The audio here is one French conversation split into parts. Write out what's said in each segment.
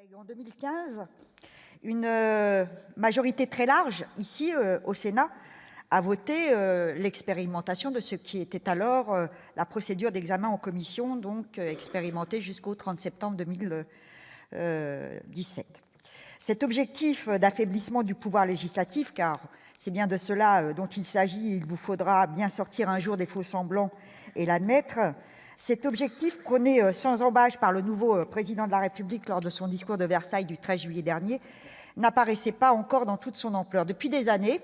En 2015, une majorité très large, ici, au Sénat, a voté l'expérimentation de ce qui était alors la procédure d'examen en commission, donc expérimentée jusqu'au 30 septembre 2017. Cet objectif d'affaiblissement du pouvoir législatif, car c'est bien de cela dont il s'agit, il vous faudra bien sortir un jour des faux-semblants et l'admettre. Cet objectif, prôné sans ambages par le nouveau président de la République lors de son discours de Versailles du 13 juillet dernier, n'apparaissait pas encore dans toute son ampleur. Depuis des années,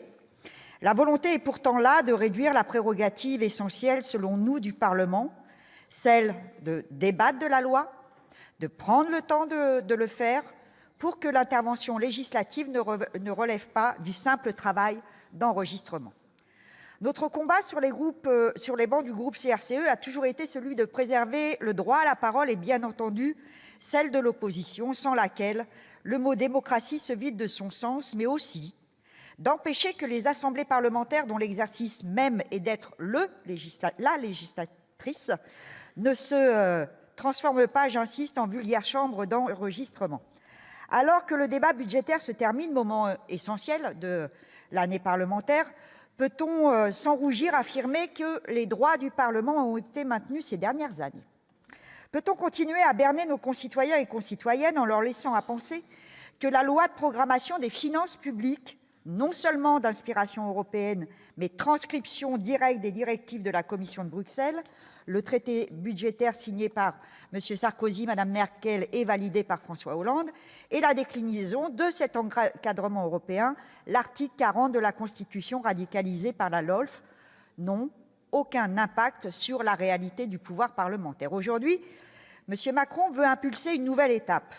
la volonté est pourtant là de réduire la prérogative essentielle, selon nous, du Parlement, celle de débattre de la loi, de prendre le temps de le faire, pour que l'intervention législative ne relève pas du simple travail d'enregistrement. Notre combat sur les bancs du groupe CRCE a toujours été celui de préserver le droit à la parole et bien entendu celle de l'opposition, sans laquelle le mot démocratie se vide de son sens, mais aussi d'empêcher que les assemblées parlementaires, dont l'exercice même est d'être la législatrice, ne se transforment pas, j'insiste, en vulgaire chambre d'enregistrement. Alors que le débat budgétaire se termine, moment essentiel de l'année parlementaire, peut-on sans rougir affirmer que les droits du Parlement ont été maintenus ces dernières années ? Peut-on continuer à berner nos concitoyens et concitoyennes en leur laissant à penser que la loi de programmation des finances publiques, non seulement d'inspiration européenne, mais transcription directe des directives de la Commission de Bruxelles, le traité budgétaire signé par M. Sarkozy, Mme Merkel et validé par François Hollande, et la déclinaison de cet encadrement européen, l'article 40 de la Constitution radicalisé par la LOLF, n'ont aucun impact sur la réalité du pouvoir parlementaire. Aujourd'hui, M. Macron veut impulser une nouvelle étape.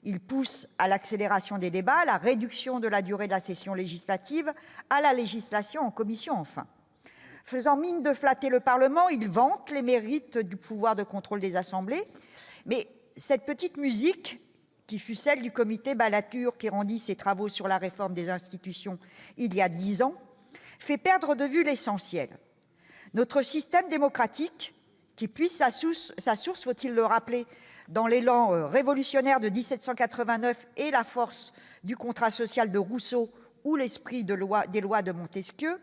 Il pousse à l'accélération des débats, à la réduction de la durée de la session législative, à la législation en commission enfin. Faisant mine de flatter le Parlement, il vante les mérites du pouvoir de contrôle des assemblées. Mais cette petite musique, qui fut celle du comité Balladur qui rendit ses travaux sur la réforme des institutions il y a 10 ans, fait perdre de vue l'essentiel. Notre système démocratique, qui puise sa source, faut-il le rappeler, dans l'élan révolutionnaire de 1789 et la force du contrat social de Rousseau ou l'esprit des lois de Montesquieu,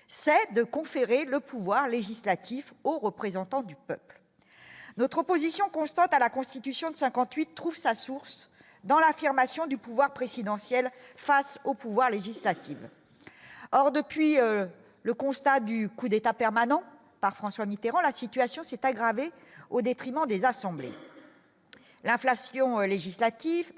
c'est de conférer le pouvoir législatif aux représentants du peuple. Notre opposition constante à la Constitution de 1958 trouve sa source dans l'affirmation du pouvoir présidentiel face au pouvoir législatif. Or, depuis le constat du coup d'État permanent par François Mitterrand, la situation s'est aggravée au détriment des assemblées. L'inflation législative,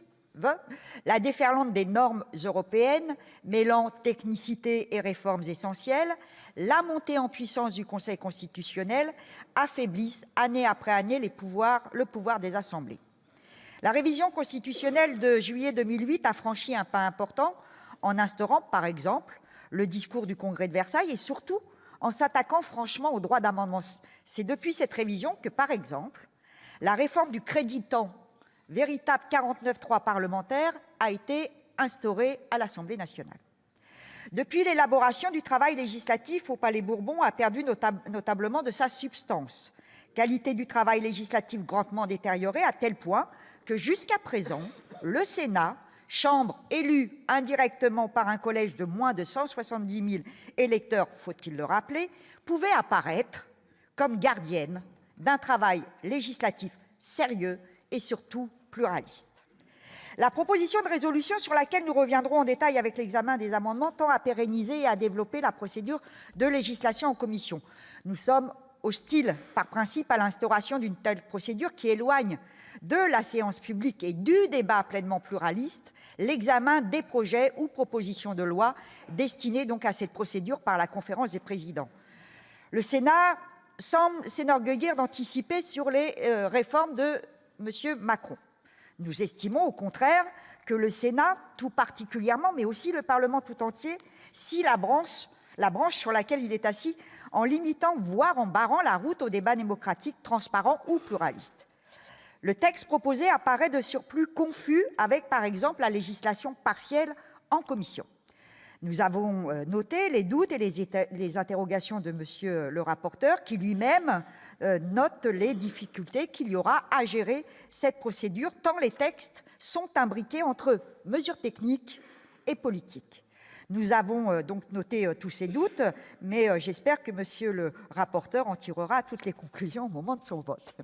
la déferlante des normes européennes, mêlant technicité et réformes essentielles, la montée en puissance du Conseil constitutionnel affaiblissent année après année le pouvoir des assemblées. La révision constitutionnelle de juillet 2008 a franchi un pas important en instaurant, par exemple, le discours du Congrès de Versailles et surtout en s'attaquant franchement au droit d'amendement. C'est depuis cette révision que, par exemple, la réforme du créditant, véritable 49.3 parlementaire, a été instaurée à l'Assemblée nationale. Depuis l'élaboration du travail législatif au Palais Bourbon a perdu notablement de sa substance. Qualité du travail législatif grandement détériorée à tel point que jusqu'à présent, le Sénat, chambre élue indirectement par un collège de moins de 170 000 électeurs, faut-il le rappeler, pouvait apparaître comme gardienne d'un travail législatif sérieux et surtout pluraliste. La proposition de résolution sur laquelle nous reviendrons en détail avec l'examen des amendements tend à pérenniser et à développer la procédure de législation en commission. Nous sommes hostiles par principe à l'instauration d'une telle procédure qui éloigne de la séance publique et du débat pleinement pluraliste l'examen des projets ou propositions de loi destinés donc à cette procédure par la conférence des présidents. Le Sénat semble s'enorgueillir d'anticiper sur les réformes de M. Macron. Nous estimons au contraire que le Sénat, tout particulièrement, mais aussi le Parlement tout entier, scie la branche sur laquelle il est assis, en limitant, voire en barrant la route au débat démocratique, transparent ou pluraliste. Le texte proposé apparaît de surplus confus avec, par exemple, la législation partielle en commission. Nous avons noté les doutes et les interrogations de monsieur le rapporteur, qui lui-même note les difficultés qu'il y aura à gérer cette procédure, tant les textes sont imbriqués entre mesures techniques et politiques. Nous avons donc noté tous ces doutes, mais j'espère que monsieur le rapporteur en tirera toutes les conclusions au moment de son vote.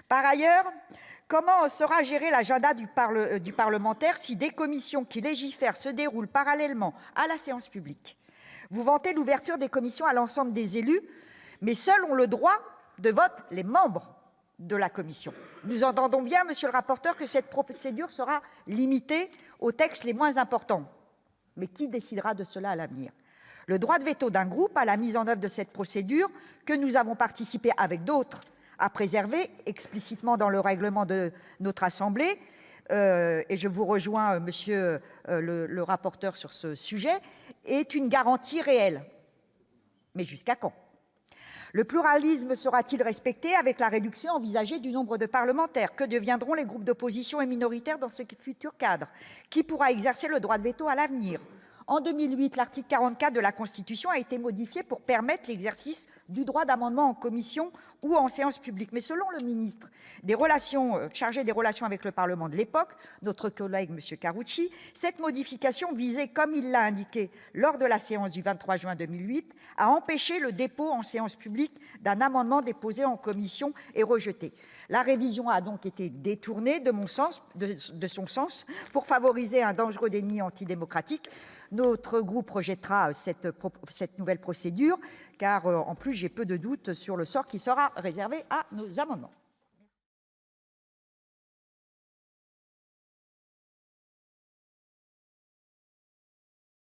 Par ailleurs, comment sera géré l'agenda du parlementaire si des commissions qui légifèrent se déroulent parallèlement à la séance publique ? Vous vantez l'ouverture des commissions à l'ensemble des élus, mais seuls ont le droit de vote les membres de la commission. Nous entendons bien, monsieur le rapporteur, que cette procédure sera limitée aux textes les moins importants. Mais qui décidera de cela à l'avenir ? Le droit de veto d'un groupe à la mise en oeuvre de cette procédure, que nous avons participé avec d'autres à préserver explicitement dans le règlement de notre Assemblée, et je vous rejoins, monsieur le rapporteur, sur ce sujet, est une garantie réelle. Mais jusqu'à quand ? Le pluralisme sera-t-il respecté avec la réduction envisagée du nombre de parlementaires ? Que deviendront les groupes d'opposition et minoritaires dans ce futur cadre ? Qui pourra exercer le droit de veto à l'avenir ? En 2008, l'article 44 de la Constitution a été modifié pour permettre l'exercice du droit d'amendement en commission ou en séance publique. Mais selon le ministre chargé des relations avec le Parlement de l'époque, notre collègue M. Karoutchi, cette modification visait, comme il l'a indiqué lors de la séance du 23 juin 2008, à empêcher le dépôt en séance publique d'un amendement déposé en commission et rejeté. La révision a donc été détournée de son sens pour favoriser un dangereux déni antidémocratique. Notre groupe rejettera cette nouvelle procédure, car en plus j'ai peu de doutes sur le sort qui sera réservé à nos amendements.